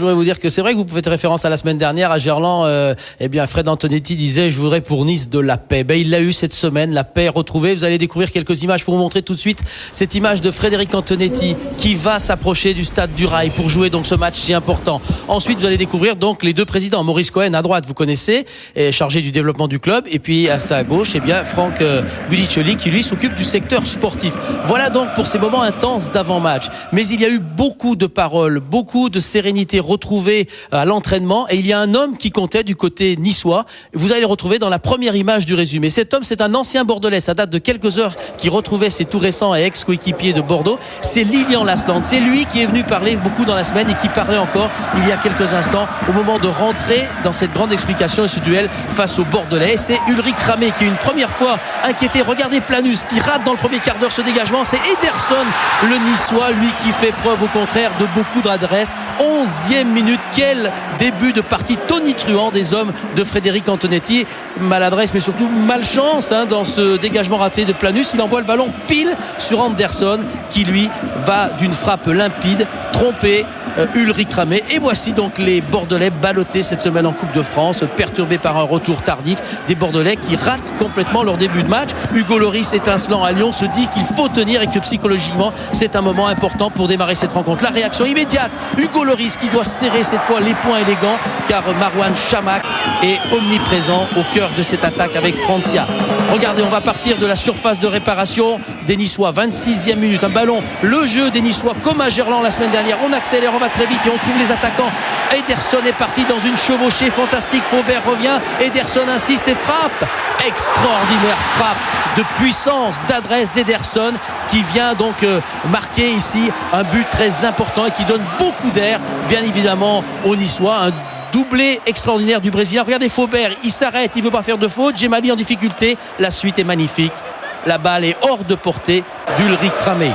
Je voudrais vous dire que c'est vrai que vous faites référence à la semaine dernière à Gerland. Eh bien, Fred Antonetti disait: je voudrais pour Nice de la paix. Ben, il l'a eu cette semaine, la paix retrouvée. Vous allez découvrir quelques images pour vous montrer tout de suite cette image de Frédéric Antonetti qui va s'approcher du stade du Rail pour jouer donc ce match si important. Ensuite, vous allez découvrir donc les deux présidents. Maurice Cohen à droite, vous connaissez, est chargé du développement du club, et puis à sa gauche, eh bien Franck Budiccioli qui lui s'occupe du secteur sportif. Voilà donc pour ces moments intenses d'avant-match. Mais il y a eu beaucoup de paroles, beaucoup de sérénité retrouvée à l'entraînement, et il y a un homme qui comptait du côté niçois. Vous allez le retrouver dans la première image du résumé. Cet homme, c'est un ancien Bordelais, ça date de quelques heures, qui retrouvait ses tout récents et ex-coéquipiers de Bordeaux. C'est Lilian Lasland. C'est lui qui est venu parler beaucoup dans la semaine et qui parlait encore il y a quelques instants au moment de rentrer dans cette grande explication et ce duel face aux Bordelais. C'est Ulrich Ramé qui est une première fois inquiété. Regardez Planus qui rate dans le premier quart d'heure ce dégagement. C'est Ederson, le niçois, lui qui fait preuve au contraire de beaucoup d'adresse. 11e minute, quel début de partie tonitruant des hommes de Frédéric Antonetti. Maladresse mais surtout malchance dans ce dégagement raté de Planus. Il envoie le ballon pile sur Anderson qui lui va d'une frappe limpide tromper Ulrich Ramé. Et voici donc les Bordelais ballottés cette semaine en Coupe de France, perturbés par un retour tardif des Bordelais qui ratent complètement leur début de match. Hugo Lloris, étincelant à Lyon, se dit qu'il faut tenir et que psychologiquement c'est un moment important pour démarrer cette rencontre. La réaction immédiate, Hugo Lloris qui doit serrer cette fois les poings et les gants, car Marouane Chamakh est omniprésent au cœur de cette attaque avec Francia. Regardez, on va partir de la surface de réparation des Niçois, 26e minute, un ballon, le jeu des Niçois comme à Gerland la semaine dernière. On accélère, on va très vite et on trouve les attaquants. Ederson est parti dans une chevauchée fantastique. Faubert revient, Ederson insiste et frappe. Extraordinaire frappe de puissance, d'adresse d'Ederson qui vient donc marquer ici un but très important et qui donne beaucoup d'air bien évidemment aux Niçois. Un doublé extraordinaire du Brésilien. Regardez Faubert, il s'arrête, il ne veut pas faire de faute. Djemali en difficulté, la suite est magnifique. La balle est hors de portée d'Ulrich Ramé.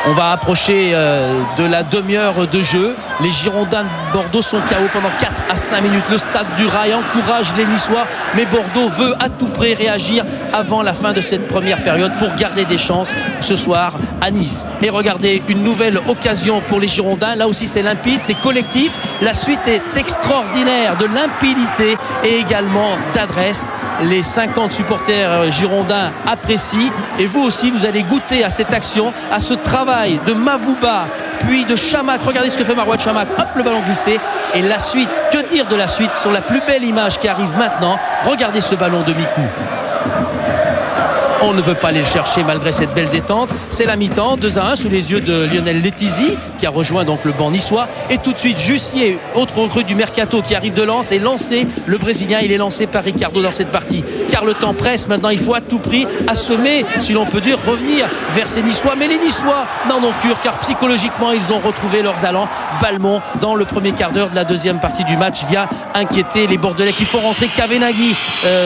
On va approcher de la demi-heure de jeu. Les Girondins de Bordeaux sont KO pendant 4 à 5 minutes. Le stade du Rail encourage les Niçois, mais Bordeaux veut à tout prix réagir avant la fin de cette première période pour garder des chances ce soir à Nice. Et regardez, une nouvelle occasion pour les Girondins. Là aussi c'est limpide, c'est collectif. La suite est extraordinaire de limpidité et également d'adresse. Les 50 supporters girondins apprécient, et vous aussi vous allez goûter à cette action, à ce travail de Mavouba puis de Chamakh. Regardez ce que fait Marouane Chamakh, hop, le ballon glissé, et la suite, que dire de la suite sur la plus belle image qui arrive maintenant. Regardez ce ballon de Mikou. On ne peut pas aller le chercher malgré cette belle détente. C'est la mi-temps, 2-1 sous les yeux de Lionel Letizy qui a rejoint donc le banc niçois. Et tout de suite Jussier, autre recrue du Mercato qui arrive de Lens, et lancé, le Brésilien, il est lancé par Ricardo dans cette partie. Car le temps presse, maintenant il faut à tout prix assommer, si l'on peut dire, revenir vers ces Niçois. Mais les Niçois n'en ont cure, car psychologiquement ils ont retrouvé leurs allants. Balmont, dans le premier quart d'heure de la deuxième partie du match, vient inquiéter les Bordelais qui font rentrer Kavenaghi,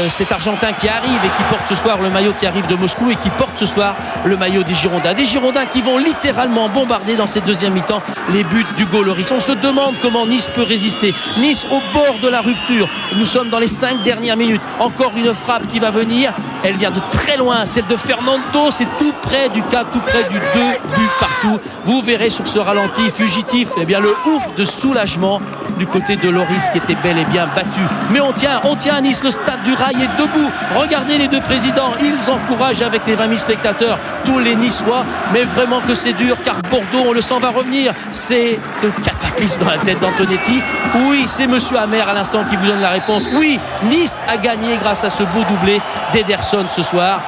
cet Argentin qui arrive et qui porte ce soir le maillot qui arrive de Moscou et qui porte ce soir le maillot des Girondins. Des Girondins qui vont littéralement bombarder dans cette deuxième mi-temps les buts d'Hugo Lloris. On se demande comment Nice peut résister. Nice au bord de la rupture. Nous sommes dans les 5 dernières minutes. Encore une frappe qui va venir. Elle vient de très loin. Celle de Fernando, c'est tout près du cas, tout près du 2 buts partout. Vous verrez sur ce ralenti fugitif, eh bien, le ouf de soulagement du côté de Lloris qui était bel et bien battu. Mais on tient à Nice. Le stade du Rail est debout. Regardez les deux présidents. Ils encouragent avec les 20 000 spectateurs tous les Niçois. Mais vraiment que c'est dur, car Bordeaux, on le sent, va revenir. C'est le cataclysme dans la tête d'Antonetti. Oui, c'est monsieur Amer à l'instant qui vous donne la réponse. Oui, Nice a gagné grâce à ce beau doublé d'Ederson ce soir.